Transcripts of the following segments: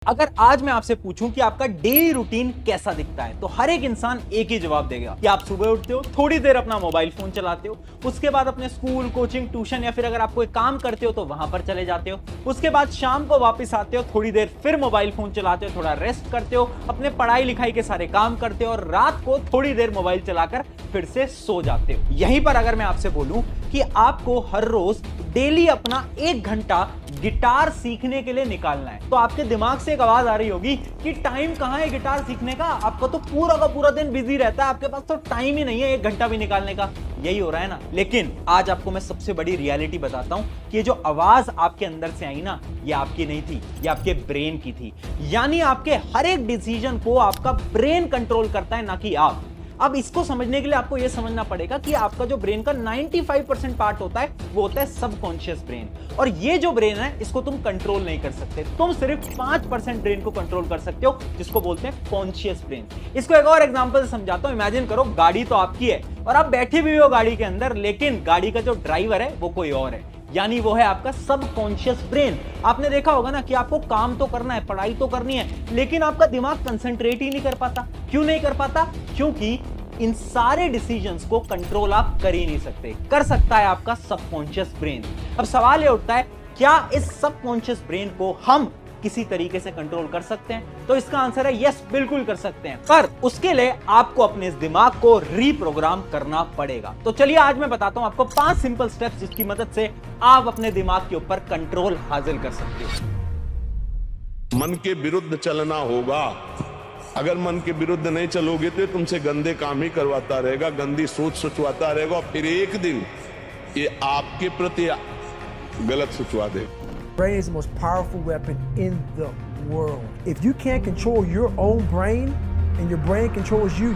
अगर आज मैं आपसे पूछूं कि आपका डेली रूटीन कैसा दिखता है तो हर एक इंसान एक ही जवाब देगा कि आप सुबह उठते हो, थोड़ी देर अपना मोबाइल फोन चलाते हो, उसके बाद अपने स्कूल, कोचिंग, ट्यूशन या फिर अगर आप कोई काम करते हो तो वहां पर चले जाते हो, उसके बाद शाम को वापस आते हो, थोड़ी देर फिर मोबाइल फोन चलाते हो, थोड़ा रेस्ट करते हो, अपने पढ़ाई लिखाई के सारे काम करते हो और रात को थोड़ी देर मोबाइल चलाकर फिर से सो जाते हो। यहीं पर अगर मैं आपसे बोलूं कि आपको हर रोज डेली अपना 1 घंटा गिटार सीखने के लिए निकालना है तो आपके दिमाग से एक आवाज आ रही होगी कि टाइम कहां है गिटार सीखने का, आपका तो पूरा का पूरा दिन बिजी रहता है, आपके पास तो टाइम ही नहीं है 1 घंटा भी निकालने का। यही हो रहा है ना। लेकिन आज आपको मैं सबसे बड़ी रियलिटी बताता हूं कि ये जो आवाज आपके अंदर से आई ना, ये आपकी नहीं थी, ये आपके ब्रेन की थी। यानी आपके हर एक डिसीजन को आपका ब्रेन कंट्रोल करता है, ना कि आप। अब इसको समझने के लिए आपको यह समझना पड़ेगा कि आपका जो ब्रेन का 95% पार्ट होता है वो होता है सबकॉन्शियस ब्रेन, और ये जो ब्रेन है इसको तुम कंट्रोल नहीं कर सकते। तुम सिर्फ 5% ब्रेन को कंट्रोल कर सकते हो, जिसको बोलते हैं कॉन्शियस ब्रेन। इसको एक और एग्जांपल से समझाता हूं। इमेजिन करो गाड़ी तो आपकी है और आप बैठे भी हो गाड़ी के अंदर, लेकिन गाड़ी का जो ड्राइवर है वो कोई और है, यानी वो है आपका सबकॉन्शियस ब्रेन। आपने देखा होगा ना कि आपको काम तो करना है, पढ़ाई तो करनी है, लेकिन आपका दिमाग कंसंट्रेट ही नहीं कर पाता। क्यों नहीं कर पाता? क्योंकि इन सारे डिसीजंस को कंट्रोल आप कर ही नहीं सकते। कर सकता है आपका सबकॉन्शियस ब्रेन। अब सवाल ये उठता है, क्या इस सबकॉन्शियस ब्रेन को हम किसी तरीके से कंट्रोल कर सकते हैं? तो इसका आंसर है यस, बिल्कुल कर सकते हैं, पर उसके लिए आपको अपने इस दिमाग को रीप्रोग्राम करना पड़ेगा। तो चलिए आज मैं बताता हूं आपको 5 सिंपल स्टेप्स जिसकी मदद से आप अपने दिमाग के ऊपर कंट्रोल हासिल कर सकते हो। मन के विरुद्ध चलना होगा। अगर मन के विरुद्ध नहीं चलोगे तो तुमसे गंदे काम ही करवाता रहेगा, गंदी सोच सोचवाता रहेगा, और फिर एक दिन ये आपके प्रति गलत सोचवा देगा। Brain is the most powerful weapon in the world. If you can't control your own brain and your brain controls you,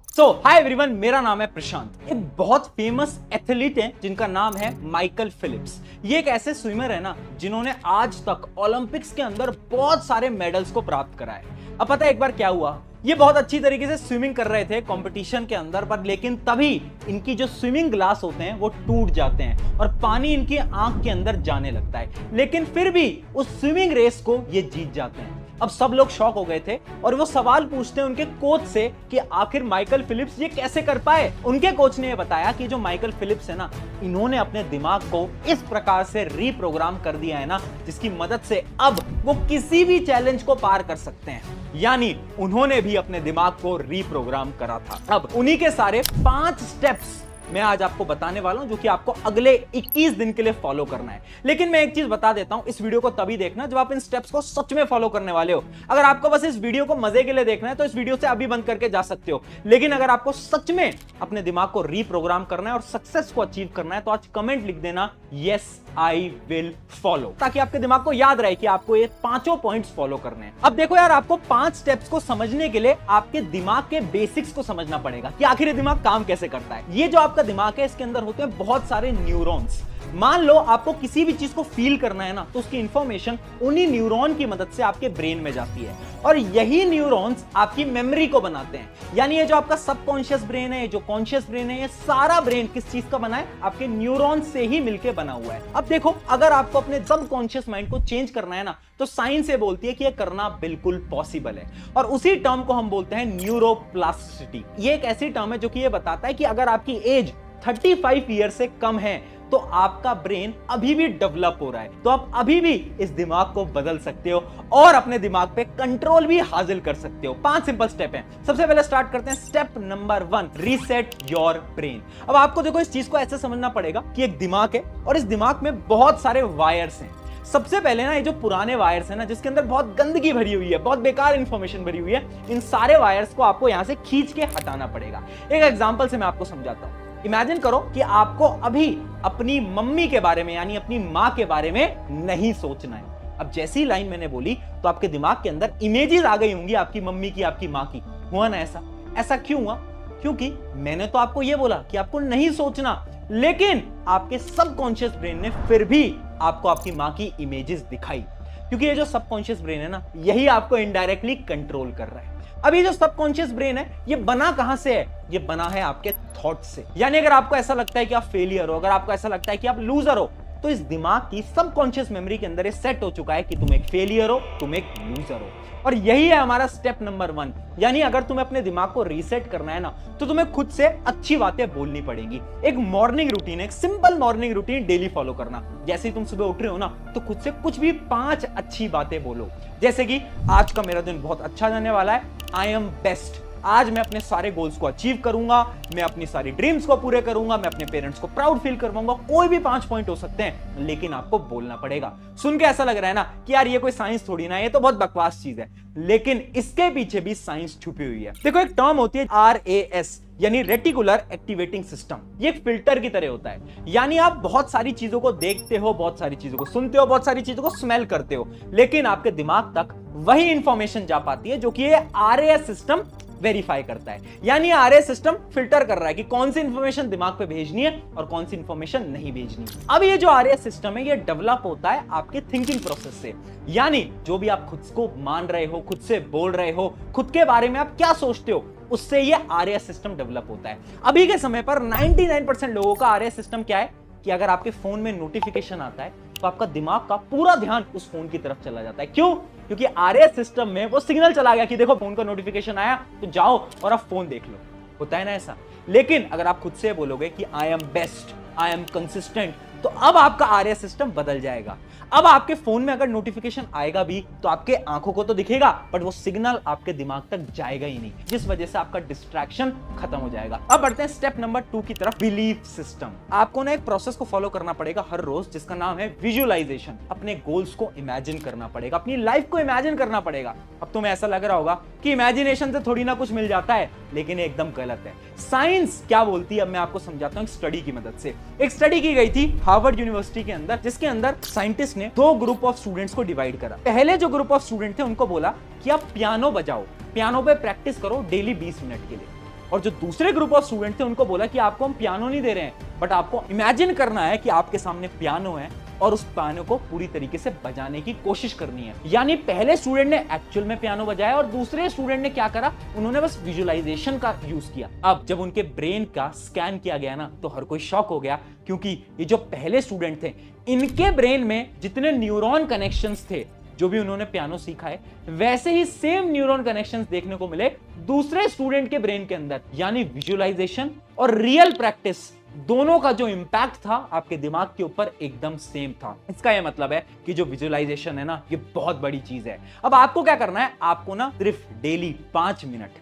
so hi everyone, मेरा नाम है प्रशांत। एक बहुत फेमस एथलीट हैं जिनका नाम है माइकल फिलिप्स। ये एक ऐसे स्विमर है ना जिन्होंने आज तक ओलंपिक्स के अंदर बहुत सारे मेडल्स को प्राप्त करा है। अब पता है एक बार क्या हुआ, ये बहुत अच्छी तरीके से स्विमिंग कर रहे थे कंपटीशन के अंदर, पर लेकिन तभी इनकी जो स्विमिंग ग्लास होते हैं वो टूट जाते हैं और पानी इनकी आंख के अंदर जाने लगता है, लेकिन फिर भी उस स्विमिंग रेस को ये जीत जाते हैं। अब सब लोग शॉक हो गए थे और वो सवाल पूछते हैं उनके कोच से कि आखिर माइकल फिलिप्स ये कैसे कर पाए। उनके कोच ने ये बताया कि जो माइकल फिलिप्स है ना, इन्होंने अपने दिमाग को इस प्रकार से रीप्रोग्राम कर दिया है ना, जिसकी मदद से अब वो किसी भी चैलेंज को पार कर सकते हैं। यानी उन्होंने भी अपने दिमाग को रीप्रोग्राम करा था। अब उन्हीं के सारे 5 स्टेप्स मैं आज आपको बताने वाला हूं, जो कि आपको अगले 21 दिन के लिए फॉलो करना है। लेकिन मैं एक चीज बता देता हूं, इस वीडियो को तभी देखना जब आप इन स्टेप्स को सच में फॉलो करने वाले हो। अगर आपको बस इस वीडियो को मजे के लिए देखना है तो इस वीडियो से अभी बंद करके जा सकते हो, लेकिन अगर आपको सच में अपने दिमाग को रीप्रोग्राम करना है और सक्सेस को अचीव करना है तो आज कमेंट लिख देना यस आई विल फॉलो, ताकि आपके दिमाग को याद रहे कि आपको ये 5 पॉइंट्स फॉलो करने हैं। अब देखो यार, आपको 5 स्टेप्स को समझने के लिए आपके दिमाग के बेसिक्स को समझना पड़ेगा कि आखिर ये दिमाग काम कैसे करता है। ये जो आपका दिमाग है, इसके अंदर होते हैं बहुत सारे न्यूरॉन्स। मान लो आपको किसी भी चीज को फील करना है ना, तो उसकी इंफॉर्मेशन उन्हीं न्यूरॉन की मदद से आपके ब्रेन में जाती है, और यही न्यूरॉन्स आपकी मेमोरी को बनाते हैं। यानी ये जो आपका सबकॉन्शियस ब्रेन है, जो कॉन्शियस ब्रेन है, ये सारा ब्रेन किस चीज का बना है? आपके न्यूरॉन से ही मिलकर बना हुआ है। अब देखो, अगर आपको अपने सबकॉन्शियस माइंड को चेंज करना है ना, तो साइंस ये बोलती है कि ये करना बिल्कुल पॉसिबल है, और उसी टर्म को हम बोलते हैं न्यूरोप्लास्टिसिटी। ये एक ऐसी टर्म है जो कि ये बताता है कि अगर आपकी एज 35 ईयर से कम है तो आपका ब्रेन अभी भी डेवलप हो रहा है, तो आप अभी भी इस दिमाग को बदल सकते हो और अपने दिमाग पे कंट्रोल भी हासिल कर सकते हो। 5 सिंपल स्टेप हैं। सबसे पहले स्टार्ट करते हैं step number 1, reset your brain. अब आपको देखो इस चीज को ऐसे समझना पड़ेगा कि एक दिमाग है और इस दिमाग में बहुत सारे वायर्स हैं। सबसे पहले ना, ये जो पुराने वायर्स हैं ना, जिसके अंदर बहुत गंदगी भरी हुई है, बहुत बेकार इंफॉर्मेशन भरी हुई है, इन सारे वायर्स को आपको यहां से खींच के हटाना पड़ेगा। एक एग्जांपल से मैं आपको समझाता हूं। इमेजिन करो कि आपको अभी अपनी मम्मी के बारे में, यानी अपनी मां के बारे में नहीं सोचना है। अब जैसी लाइन मैंने बोली तो आपके दिमाग के अंदर इमेजेस आ गई होंगी आपकी मम्मी की, आपकी मां की। हुआ ना ऐसा? ऐसा क्यों हुआ? क्योंकि मैंने तो आपको यह बोला कि आपको नहीं सोचना, लेकिन आपके सबकॉन्शियस ब्रेन ने फिर भी आपको आपकी मां की इमेजेस दिखाई, क्योंकि ये जो सबकॉन्शियस ब्रेन है ना, यही आपको इनडायरेक्टली कंट्रोल कर रहा है। अब ये जो सबकॉन्शियस ब्रेन है, ये बना कहां से है? ये बना है आपके थॉट से। यानी अगर आपको ऐसा लगता है कि आप फेलियर हो, अगर आपको ऐसा लगता है कि आप लूजर हो, तो इस दिमाग की सबकॉन्शियस मेमोरी के अंदर ये सेट हो चुका है कि तुम एक फेलियर हो, तुम एक लूजर हो। और यही है हमारा स्टेप नंबर 1। यानी अगर तुम्हें अपने दिमाग को रीसेट करना है ना, तो तुम्हें खुद से अच्छी बातें बोलनी पड़ेंगी। एक मॉर्निंग रूटीन, एक simple morning routine daily follow करना। जैसे ही तुम सुबह उठ रहे हो ना, तो खुद से कुछ भी 5 अच्छी बातें बोलो। जैसे कि आज का मेरा दिन बहुत अच्छा जाने वाला है, आई एम बेस्ट, आज मैं अपने सारे गोल्स को अचीव करूंगा, मैं अपनी सारी ड्रीम्स को पूरे करूंगा, मैं अपने पेरेंट्स को प्राउड फील करवाऊंगा। कोई भी 5 पॉइंट हो सकते हैं, लेकिन आपको बोलना पड़ेगा। सुन के ऐसा लग रहा है ना कि यार ये कोई साइंस थोड़ी ना है, ये तो बहुत बकवास चीज है, लेकिन इसके पीछे भी साइंस छुपी हुई है। देखो एक टर्म होती है RAS, यानी रेटिकुलर एक्टिवेटिंग सिस्टम। ये एक फिल्टर की तरह होता है। यानी आप बहुत सारी चीजों को देखते हो, बहुत सारी चीजों को सुनते हो, बहुत सारी चीजों को स्मेल करते हो, लेकिन आपके दिमाग तक वही इंफॉर्मेशन जा पाती है जो कि ये RAS सिस्टम वेरीफाई करता है। यानी RAS सिस्टम फिल्टर कर रहा है कि कौन सी इंफॉर्मेशन दिमाग पे भेजनी है और कौन सी इंफॉर्मेशन नहीं भेजनी है। अब ये जो RAS सिस्टम है, ये डेवलप होता है आपके थिंकिंग प्रोसेस से। यानी जो भी आप खुद को मान रहे हो, खुद से बोल रहे हो, खुद के बारे में आप क्या सोचते हो, उससे ये RAS सिस्टम डेवलप होता है। अभी के समय पर 99% लोगों का RAS सिस्टम क्या है कि अगर आपके फोन में नोटिफिकेशन आता है तो आपका दिमाग का पूरा ध्यान उस फोन की तरफ चला जाता है। क्यों? क्योंकि RAS सिस्टम में वो सिग्नल चला गया कि देखो फोन का नोटिफिकेशन आया, तो जाओ और आप फोन देख लो। होता है ना ऐसा। लेकिन अगर आप खुद से बोलोगे कि I am best, I am consistent, तो अब आपका RAS सिस्टम बदल जाएगा। अब आपके फोन में अगर नोटिफिकेशन आएगा भी तो आपके आंखों को तो दिखेगा, बट वो सिग्नल आपके दिमाग तक जाएगा ही नहीं, जिस वजह से आपका डिस्ट्रैक्शन खत्म हो जाएगा। अब बढ़ते हैं स्टेप नंबर 2 की तरफ, बिलीफ सिस्टम। आपको ना एक प्रोसेस को फॉलो करना पड़ेगा हर रोज, जिसका नाम है विजुअलाइजेशन। अपने गोल्स को इमेजिन करना पड़ेगा, अपनी लाइफ को इमेजिन करना पड़ेगा। अब तुम्हें ऐसा लग रहा होगा कि इमेजिनेशन से थोड़ी ना कुछ मिल जाता है, लेकिन ये एकदम गलत है। साइंस क्या बोलती है, अब मैं आपको समझाता हूं एक स्टडी की मदद से। एक स्टडी की गई थी हार्वर्ड यूनिवर्सिटी के अंदर, जिसके अंदर साइंटिस्ट ने 2 ग्रुप ऑफ स्टूडेंट्स को डिवाइड करा। पहले जो ग्रुप ऑफ स्टूडेंट थे उनको बोला कि आप पियानो बजाओ, पियानो पे प्रैक्टिस करो डेली 20 मिनट के लिए। और जो दूसरे ग्रुप ऑफ स्टूडेंट थे उनको बोला कि आपको हम पियानो नहीं दे रहे हैं, बट आपको इमेजिन करना है कि आपके सामने पियानो है और उस पियानो को पूरी तरीके से बजाने की कोशिश करनी है। यानी पहले स्टूडेंट ने एक्चुअल में पियानो बजाया और दूसरे स्टूडेंट ने क्या करा, उन्होंने बस विजुअलाइजेशन का यूज किया। अब जब उनके ब्रेन का स्कैन किया गया ना, तो हर कोई शॉक हो गया, क्योंकि ये जो पहले स्टूडेंट थे, इनके ब्रेन में जितने न्यूरॉन कनेक्शंस थे, जो भी उन्होंने पियानो सीखा है, वैसे ही सेम न्यूरॉन कनेक्शंस देखने को मिले दूसरे स्टूडेंट के ब्रेन के अंदर। यानी विजुअलाइजेशन और रियल प्रैक्टिस दोनों का जो इंपैक्ट था आपके दिमाग के ऊपर एकदम सेम था। इसका यह मतलब है कि जो विजुअलाइजेशन है ना, ये बहुत बड़ी चीज है। अब आपको क्या करना है, आपको ना सिर्फ डेली 5 मिनट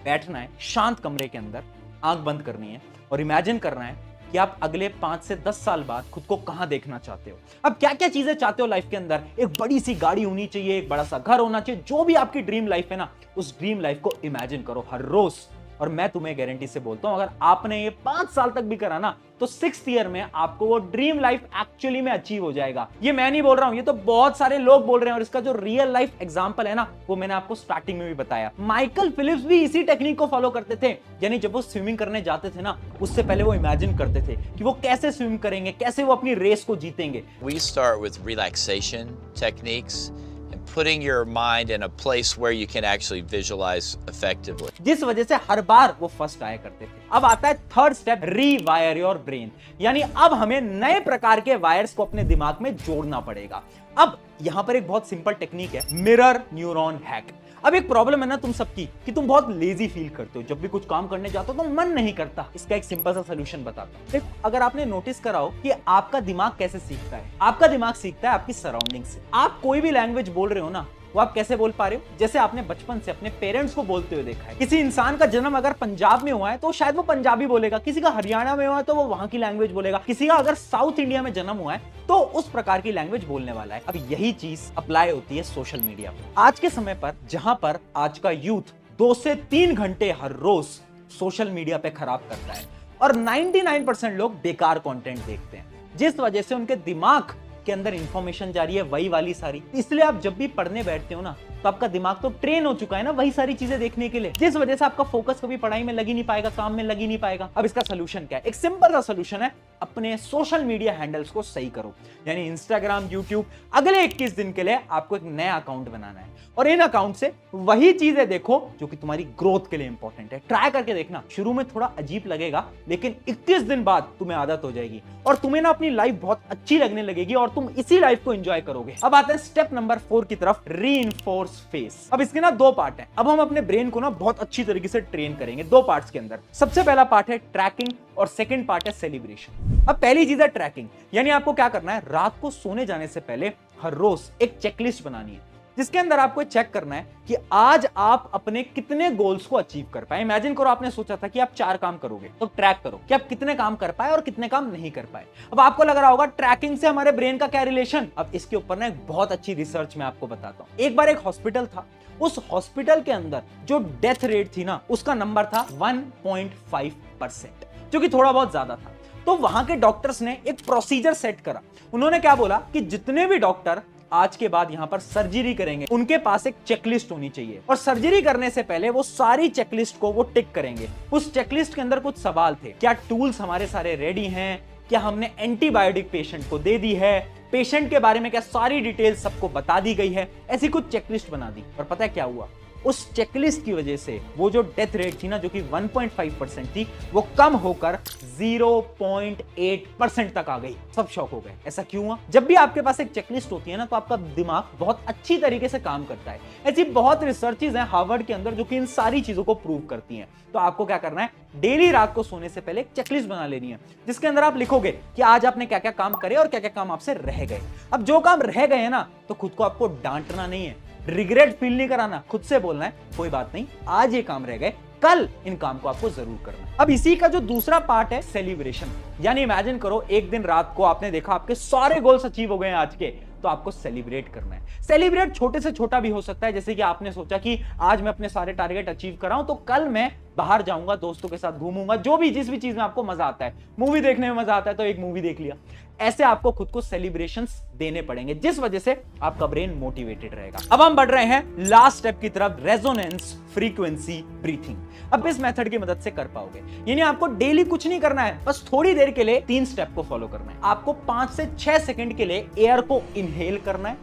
बैठना है शांत कमरे के अंदर, आंख बंद करनी है और इमेजिन करना है कि आप अगले 5 से 10 साल बाद खुद को कहां देखना चाहते हो। अब क्या क्या चीजें चाहते हो लाइफ के अंदर, एक बड़ी सी गाड़ी होनी चाहिए, एक बड़ा सा घर होना चाहिए, जो भी आपकी ड्रीम लाइफ है ना, उस ड्रीम लाइफ को इमेजिन करो हर रोज। और मैं तुम्हें गारंटी से बोलता हूं, अगर आपने ये 5 साल तक भी करा ना, तो 6th ईयर में आपको वो ड्रीम लाइफ एक्चुअली में अचीव हो जाएगा। ये मैं नहीं बोल रहा हूं, ये तो बहुत सारे लोग बोल रहे हैं, और इसका जो रियल लाइफ एग्जांपल है ना, वो मैंने आपको स्टार्टिंग में भी बताया। माइकल फिलिप्स भी इसी टेक्निक को फॉलो करते थे। यानी जब वो स्विमिंग करने जाते थे ना, उससे पहले वो इमेजिन करते थे कि वो कैसे स्विम करेंगे, कैसे वो अपनी रेस को जीतेंगे। We start with relaxation techniques and putting your mind in a place where you can actually visualize effectively. जिस वजह से हर बार वो फर्स्ट आया करते थे। अब आता है 3rd स्टेप, रीवायर योर ब्रेन। यानी अब हमें नए प्रकार के वायर्स को अपने दिमाग में जोड़ना पड़ेगा। अब यहां पर एक बहुत सिंपल टेक्निक है, मिरर न्यूरॉन हैक। अब एक प्रॉब्लम है ना तुम सबकी कि तुम बहुत लेजी फील करते हो, जब भी कुछ काम करने जाते हो तो मन नहीं करता। इसका एक सिंपल सा सलूशन बताता हूं। देखो, अगर आपने नोटिस करा हो कि आपका दिमाग कैसे सीखता है, आपका दिमाग सीखता है आपकी सराउंडिंग से। आप कोई भी लैंग्वेज बोल रहे हो ना, वो आप कैसे बोल पा रहे हो, जैसे आपने बचपन से अपने पेरेंट्स को बोलते हुए देखा है। किसी इंसान का जन्म अगर पंजाब में हुआ है तो शायद वो पंजाबी बोलेगा, किसी का हरियाणा में हुआ है तो वो वहां की लैंग्वेज बोलेगा, किसी का अगर साउथ इंडिया में जन्म हुआ है तो उस प्रकार की लैंग्वेज बोलने वाला है। अब यही चीज अप्लाई होती है सोशल मीडिया पर। आज के समय पर जहां पर आज का यूथ 2 से 3 घंटे हर रोज सोशल मीडिया पे खराब करता है, और 99% लोग बेकार कंटेंट देखते हैं, जिस वजह से उनके दिमाग के अंदर इंफॉर्मेशन जा रही है वही वाली सारी। इसलिए आप जब भी पढ़ने बैठते हो ना, तो आपका दिमाग तो ट्रेन हो चुका है ना वही सारी चीजें देखने के लिए, जिस वजह से आपका फोकस कभी पढ़ाई में लग ही नहीं पाएगा, काम में लग ही नहीं पाएगा। अब इसका सोल्यूशन क्या है? एक सिंपल सा सोल्यूशन है, अपने सोशल मीडिया हैंडल्स को सही करो, यानी इंस्टाग्राम, यूट्यूब। अगले 21 दिन के लिए आपको एक नया अकाउंट बनाना है और इन अकाउंट से वही चीजें देखो जो कि तुम्हारी ग्रोथ के लिए इंपॉर्टेंट है। ट्राई करके देखना, शुरू में थोड़ा अजीब लगेगा लेकिन 21 दिन बाद तुम्हें आदत हो जाएगी और तुम्हें ना अपनी लाइफ बहुत अच्छी लगने लगेगी और तुम इसी लाइफ को एंजॉय करोगे। अब आते हैं स्टेप नंबर 4 की तरफ, रीइंफोर्स फेस। अब इसके ना 2 पार्ट हैं। अब हम अपने ब्रेन को ना बहुत अच्छी तरीके से ट्रेन करेंगे 2 पार्ट्स के अंदर। सबसे पहला पार्ट है ट्रैकिंग और सेकंड पार्ट है सेलिब्रेशन। अब पहली चीज है ट्रैकिंग, यानी आपको क्या करना है, रात को सोने जाने से पहले हर रोज एक चेकलिस्ट बनानी है जिसके अंदर आपको चेक करना है कि आज आप अपने कितने गोल्स को अचीव कर पाए। इमेजिन करो आपने सोचा था कि आप 4 काम करोगे, तो ट्रैक करो कि आप कितने काम कर पाए और कितने काम नहीं कर पाए। अब आपको लग रहा होगा ट्रैकिंग से हमारे ब्रेन का क्या रिलेशन। अब इसके ऊपर ना एक बहुत अच्छी रिसर्च मैं आपको बताता हूं। एक बार एक हॉस्पिटल था, उस हॉस्पिटल के अंदर जो डेथ रेट थी ना उसका नंबर था 1.5%, जो कि थोड़ा बहुत ज्यादा था। तो वहां के डॉक्टर्स ने एक प्रोसीजर सेट करा। उन्होंने क्या बोला कि जितने भी डॉक्टर आज के बाद यहां पर सर्जरी करेंगे उनके पास एक चेकलिस्ट होनी चाहिए और सर्जरी करने से पहले वो सारी चेकलिस्ट को वो टिक करेंगे। उस चेकलिस्ट के अंदर कुछ सवाल थे, क्या टूल्स हमारे सारे रेडी हैं, क्या हमने एंटीबायोटिक पेशेंट को दे दी है, पेशेंट के बारे में क्या सारी डिटेल सबको बता दी गई है। ऐसी कुछ चेकलिस्ट बना दी और पता है क्या हुआ, उस चेकलिस्ट की वजह से वो जो डेथ रेट थी ना जो कि 1.5% थी वो कम होकर 0.8% तक आ गई। सब शॉक हो गए, ऐसा क्यों हुआ? जब भी आपके पास एक चेकलिस्ट होती है ना तो आपका दिमाग बहुत अच्छी तरीके से काम करता है। ऐसी बहुत रिसर्चेज हैं हार्वर्ड के अंदर जो कि इन सारी चीजों को प्रूव करती हैं। तो आपको क्या करना है, डेली रात को सोने से पहले एक चेकलिस्ट बना लेनी है जिसके अंदर आप लिखोगे कि आज आपने क्या क्या काम करे और क्या क्या काम आपसे रह गए। अब जो काम रह गए हैं ना तो खुद को आपको डांटना नहीं है, रिग्रेट फील नहीं कराना, खुद से बोलना है कोई बात नहीं, आज ये काम रह गए, कल इन काम को आपको जरूर करना है। अब इसी का जो दूसरा पार्ट है सेलिब्रेशन, यानी इमेजिन करो एक दिन रात को आपने देखा आपके सारे गोल्स अचीव हो गए हैं आज के, तो आपको सेलिब्रेट करना है। सेलिब्रेट छोटे से छोटा भी हो सकता है, जैसे कि आपने सोचा कि आज मैं अपने सारे टारगेट अचीव कर रहा हूं तो कल मैं बाहर जाऊंगा, दोस्तों के साथ घूमूंगा, जो भी जिस भी चीज में आपको मजा आता है, मूवी देखने में मजा आता है तो एक मूवी देख लिया। ऐसे आपको खुद को सेलिब्रेशंस देने पड़ेंगे जिस वजह से आपका ब्रेन मोटिवेटेड रहेगा। अब हम बढ़ रहे हैं लास्ट स्टेप की तरफ, रेजोनेंस फ्रीक्वेंसी ब्रीथिंग। अब इस मेथड की मदद से कर पाओगे, यानी आपको डेली कुछ नहीं करना है, बस थोड़ी देर के लिए 3 स्टेप को फॉलो करना है। आपको 5 से 6 सेकंड के लिए एयर को इनहेल करना है,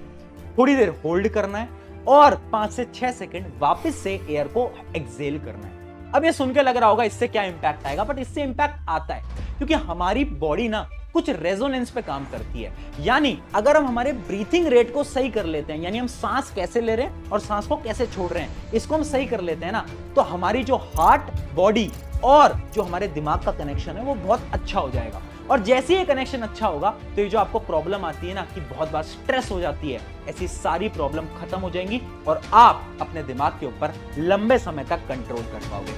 थोड़ी देर होल्ड करना है और 5 से 6 सेकंड वापस से एयर को एक्सहेल करना है। अब ये सुन के लग रहा होगा इससे क्या इंपैक्ट आएगा, बट इससे इंपैक्ट आता है क्योंकि हमारी बॉडी ना कुछ रेजोनेंस पे काम करती है। यानी अगर हम हमारे ब्रीथिंग रेट को सही कर लेते हैं, यानी हम सांस कैसे ले रहे हैं और सांस को कैसे छोड़ रहे हैं, इसको हम सही कर लेते हैं ना, तो हमारी जो हार्ट, बॉडी और जो हमारे दिमाग का कनेक्शन है वो बहुत अच्छा हो जाएगा। और जैसे ही ये कनेक्शन अच्छा होगा तो ये जो आपको प्रॉब्लम आती है ना कि बहुत बार स्ट्रेस हो जाती है, ऐसी सारी प्रॉब्लम खत्म हो जाएंगी और आप अपने दिमाग के ऊपर लंबे समय तक कंट्रोल कर पाओगे।